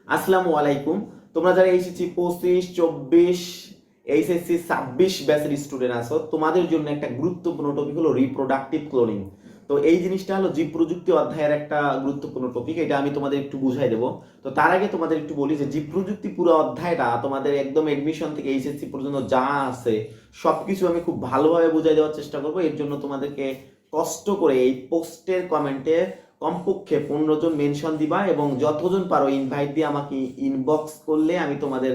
আসসালামু আলাইকুম। তোমরা যারা এইচএসসি 25, 24, এইচএসসি 26 ব্যাচের স্টুডেন্ট আছো, তোমাদের জন্য একটা গুরুত্বপূর্ণ টপিক হলো রিপ্রোডাক্টিভ ক্লোনিং। তো এই জিনিসটা হলো জীব প্রযুক্তি অধ্যায়ের একটা গুরুত্বপূর্ণ টপিক, এটা আমি তোমাদের একটু বুঝাই দেবো। তো তার আগে তোমাদের একটু বলি যে জীব প্রযুক্তি পুরো অধ্যায়টা তোমাদের একদম এডমিশন থেকে এইচএসসি পর্যন্ত যা আছে সবকিছু আমি খুব ভালোভাবে বুঝাই দেওয়ার চেষ্টা করবো। এর জন্য তোমাদেরকে কষ্ট করে এই পোস্টের কমেন্টে কমপক্ষে 15 জন মেনশন দিবা এবং যতজন পারো ইনভাইট দিয়ে আমাকে ইনবক্স করলে আমি তোমাদের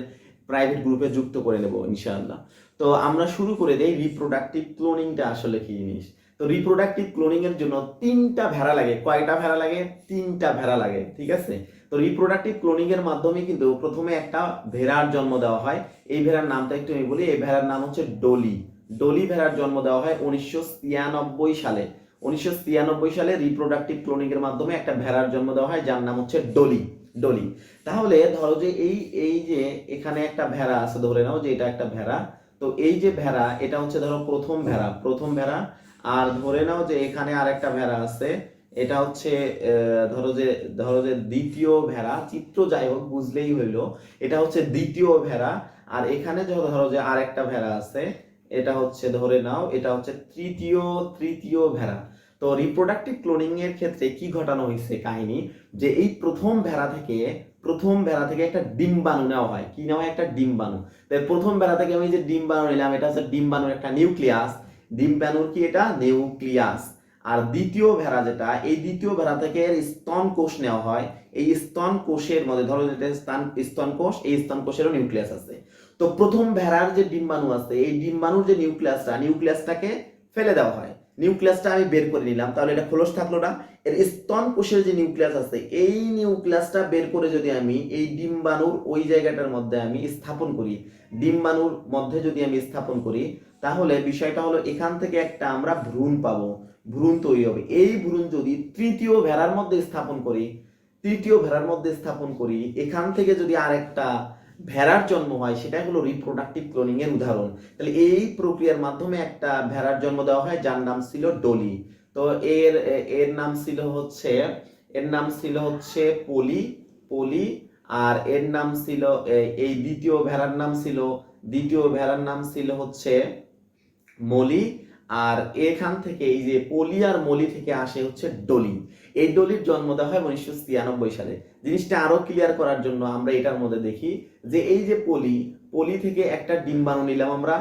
প্রাইভেট গ্রুপে যুক্ত করে নেব ইনশাআল্লাহ। তো আমরা শুরু করে দেই রিপ্রোডাক্টিভ ক্লোনিংটা আসলে কি জিনিস। তো রিপ্রোডাক্টিভ ক্লোনিং এর জন্য তিনটা ভেড়া লাগে। কয়টা ভেড়া লাগে? তিনটা ভেড়া লাগে, ঠিক আছে। তো রিপ্রোডাক্টিভ ক্লোনিং এর মাধ্যমে কিন্তু প্রথমে একটা ভেড়ার জন্ম দেওয়া হয়। এই ভেড়ার নামটা একটু আমি বলি। এই ভেড়ার নাম হচ্ছে ডলি। ডলি ভেড়ার জন্ম দেওয়া হয় 1993 সালে। 1993 সালে রিপ্রোডাক্টিভ ক্লোনিং এর মাধ্যমে একটা ভেড়ার জন্ম দেওয়া হয় যার নাম হচ্ছে ডলি। ডলি। তাহলে ধরো যে এই এই যে এখানে একটা ভেড়া আছে, ধরে নাও যে এটা একটা ভেড়া। তো এই যে ভেড়া, এটা হচ্ছে ধরো প্রথম ভেড়া। আর ধরে নাও যে এখানে আরেকটা ভেড়া আছে, এটা হচ্ছে ধরো যে দ্বিতীয় ভেড়া। চিত্র যাই হোক বুঝলেই হইলো, এটা হচ্ছে দ্বিতীয় ভেড়া। আর এখানে ধরো যে আরেকটা ভেড়া আছে, এটা হচ্ছে ধরে নাও এটা হচ্ছে তৃতীয় ভেড়া। তো রিপ্রোডাক্টিভ ক্লোনিং এর ক্ষেত্রে কি ঘটানো হয়েছে কাহিনী, যে এই প্রথম ভেড়া থেকে একটা ডিম্বাণু নেওয়া হয়। কি নেওয়া হয়? একটা ডিম্বাণু। তাই প্রথম ভেড়া থেকে আমি যে ডিম্বাণু নিলাম, এটা হচ্ছে ডিম্বাণুর একটা নিউক্লিয়াস। ডিম্বাণুর কি? এটা নিউক্লিয়াস। আর দ্বিতীয় ভেড়া যেটা, এই দ্বিতীয় ভেড়া থেকে স্তন কোষ নেওয়া হয়। এই স্তন কোষের মধ্যে ধরো যেটা স্তন কোষ, এই স্তন কোষেরও নিউক্লিয়াস আছে। তো প্রথম ভেড়ার যে ডিম্বাণু আছে, এই ডিম্বাণুর যে নিউক্লিয়াসটাকে ফেলে দেওয়া হয়। নিউক্লিয়াসটা আমি বের করে নিলাম, তাহলে এটা খোলস থাকলো না। এর স্তন কোষের যে নিউক্লিয়াস আছে, এই নিউক্লিয়াসটা বের করে যদি আমি এই ডিম্বাণুর ওই জায়গাটার মধ্যে আমি স্থাপন করি, ডিম্বাণুর মধ্যে যদি আমি স্থাপন করি, তাহলে বিষয়টা হলো এখান থেকে একটা আমরা ভ্রূণ পাবো। ভ্রূণ তৈরি হবে। এই ভ্রূণ যদি তৃতীয় ভেড়ার মধ্যে স্থাপন করি, এখান থেকে যদি আরেকটা ভেড়ার জন্ম হয়, সেটা হলো রিপ্রোডাক্টিভ ক্লোনিং এর উদাহরণ। তাহলে এই প্রক্রিয়ার মাধ্যমে একটা ভেড়ার জন্ম দেওয়া হয় যার নাম ছিল ডলি। তো এর এর নাম ছিল হচ্ছে পলি। পলি। আর এর নাম ছিল এই দ্বিতীয় ভেড়ার নাম ছিল হচ্ছে মলি। আর এখান থেকে এই যে পলি আর মলি থেকে আসে হচ্ছে ডলি। এই ডলির জন্ম দেওয়া হয় 1993 সালে। জিনিসটা আরো ক্লিয়ার করার জন্য আমরা এটার মধ্যে দেখি যে এই যে পলি থেকে একটা ডিম্বাণু নিলাম আমরা,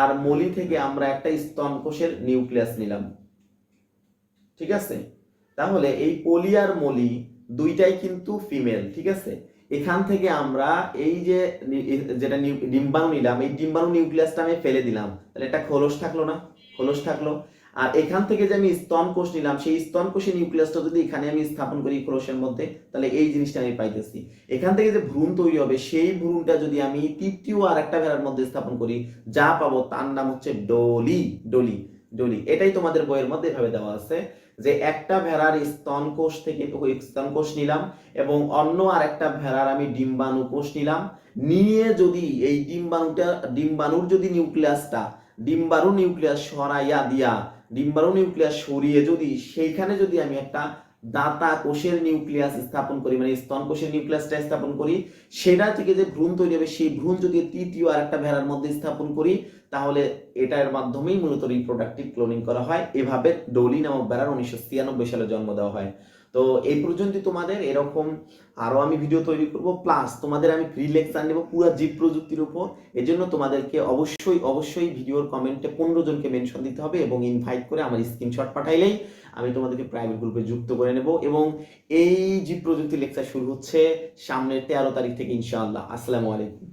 আর মলি থেকে আমরা একটা স্তন কোষের নিউক্লিয়াস নিলাম, ঠিক আছে। তাহলে এই পলি আর মলি দুইটাই কিন্তু ফিমেল, ঠিক আছে। এখান থেকে আমরা এই যে যেটা ডিম্বাণু নিলাম, এই ডিম্বাণু নিউক্লিয়াসটা আমি ফেলে দিলাম, তাহলে একটা খোলস থাকলো না? খোলস থাকলো। আর এখান থেকে যে আমি স্তন কোষ নিলাম, সেই স্তন কোষের নিউক্লিয়াসটা যদি এখানে আমি স্থাপন করি খোলসের মধ্যে, তাহলে এই জিনিসটা আমি পাইতেছি। এখান থেকে যে ভ্রূণ তৈরি হবে, সেই ভ্রূণটা যদি আমি তৃতীয় আর একটা ভেড়ার মধ্যে স্থাপন করি, যা পাবো তার নাম হচ্ছে ডলি। ডলি। ডলি। এটাই তোমাদের বইয়ের মধ্যে এভাবে দেওয়া আছে যে একটা ভেড়ার স্তন কোষ থেকে স্তন কোষ নিলাম এবং অন্য আরেকটা ভেড়ার আমি ডিম্বাণু কোষ নিলাম। নিয়ে যদি এই ডিম্বাণুর যদি ডিম্বাণু নিউক্লিয়াস সরিয়ে যদি সেইখানে যদি আমি একটা দাতা কোষের নিউক্লিয়াস স্থাপন করি, মানে স্তন কোষের নিউক্লিয়াসটা স্থাপন করি, সেটা থেকে যে ভ্রূণ তৈরি হবে, সেই ভ্রূণ যদি তৃতীয় আর একটা ভেড়ার মধ্যে স্থাপন করি, তাহলে এটার মাধ্যমেই মূলত রিপ্রোডাক্টিভ ক্লোনিং করা হয়। এভাবে ডলি নামক ভেড়ার 1993 সালে জন্ম দেওয়া হয়। তো এই পর্যন্ত তোমাদের এরকম আরো আমি ভিডিও তৈরি করব, প্লাস তোমাদের আমি ফ্রি লেকচার নেব পুরো জীব প্রযুক্তির উপর। এজন্য তোমাদেরকে অবশ্যই ভিডিওর কমেন্টে 15 জনকে মেনশন দিতে হবে এবং ইনভাইট করে আমার স্ক্রিনশট পাঠাইলেই আমি তোমাদেরকে প্রাইভেট গ্রুপে যুক্ত করে নেব। এবং এই জীব প্রযুক্তি লেকচার শুরু হচ্ছে সামনের 13 তারিখ থেকে ইনশাআল্লাহ। আসসালামু আলাইকুম।